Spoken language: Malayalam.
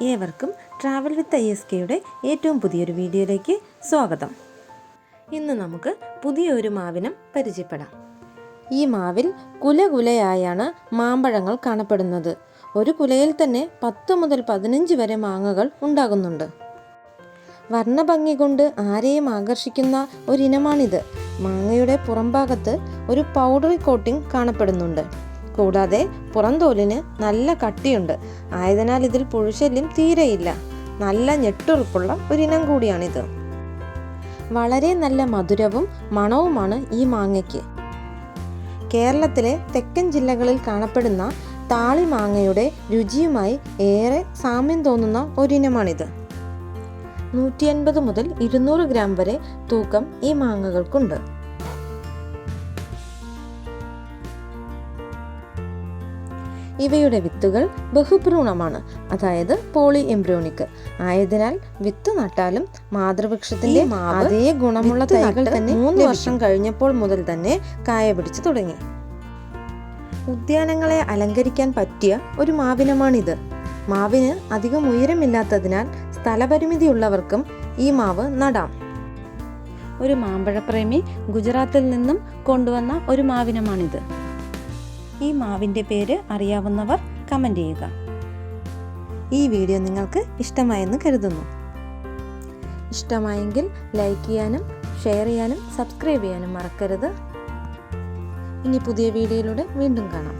ഏവർക്കും ട്രാവൽ വിത്ത് ISKയുടെ ഏറ്റവും പുതിയൊരു വീഡിയോയിലേക്ക് സ്വാഗതം. ഇന്ന് നമുക്ക് പുതിയൊരു മാവിനം പരിചയപ്പെടാം. ഈ മാവിൽ കുലകുലയായാണ് മാമ്പഴങ്ങൾ കാണപ്പെടുന്നത്. ഒരു കുലയിൽ തന്നെ 10 മുതൽ 15 വരെ മാങ്ങകൾ ഉണ്ടാകുന്നുണ്ട്. വർണ്ണഭംഗി കൊണ്ട് ആരെയും ആകർഷിക്കുന്ന ഒരിനമാണിത്. മാങ്ങയുടെ പുറംഭാഗത്ത് ഒരു പൗഡറി കോട്ടിംഗ് കാണപ്പെടുന്നുണ്ട്. കൂടാതെ പുറംതോലിന് നല്ല കട്ടിയുണ്ട്. ആയതിനാൽ ഇതിൽ പുഴുശല്യം തീരെയില്ല. നല്ല ഞെട്ടുറപ്പുള്ള ഒരിനം കൂടിയാണിത്. വളരെ നല്ല മധുരവും മണവുമാണ് ഈ മാങ്ങയ്ക്ക്. കേരളത്തിലെ തെക്കൻ ജില്ലകളിൽ കാണപ്പെടുന്ന താളി മാങ്ങയുടെ രുചിയുമായി ഏറെ സാമ്യം തോന്നുന്ന ഒരിനമാണിത്. 150 മുതൽ 200 ഗ്രാം വരെ തൂക്കം ഈ മാങ്ങകൾക്കുണ്ട്. ഇവയുടെ വിത്തുകൾ ബഹുഭ്രൂണമാണ്, അതായത് പോളി എംബ്രിയോണിക് ആയതിനാൽ വിത്ത് നട്ടാലും മാതൃവൃക്ഷത്തിന്റെ അതേ ഗുണമുള്ള തൈകൾ തന്നെ 3 വർഷം കഴിഞ്ഞപ്പോൾ മുതൽ തന്നെ കായ പിടിച്ചു തുടങ്ങി. ഉദ്യാനങ്ങളെ അലങ്കരിക്കാൻ പറ്റിയ ഒരു മാവിനമാണിത്. മാവിന് അധികം ഉയരമില്ലാത്തതിനാൽ സ്ഥലപരിമിതിയുള്ളവർക്കും ഈ മാവ് നടാം. ഒരു മാമ്പഴപ്രേമി ഗുജറാത്തിൽ നിന്നും കൊണ്ടുവന്ന ഒരു മാവിനമാണിത്. ഈ മാവിൻ്റെ പേര് അറിയാവുന്നവർ കമൻറ്റ് ചെയ്യുക. ഈ വീഡിയോ നിങ്ങൾക്ക് ഇഷ്ടമായെന്ന് കരുതുന്നു. ഇഷ്ടമായെങ്കിൽ ലൈക്ക് ചെയ്യാനും ഷെയർ ചെയ്യാനും സബ്സ്ക്രൈബ് ചെയ്യാനും മറക്കരുത്. ഇനി പുതിയ വീഡിയോയിലൂടെ വീണ്ടും കാണാം.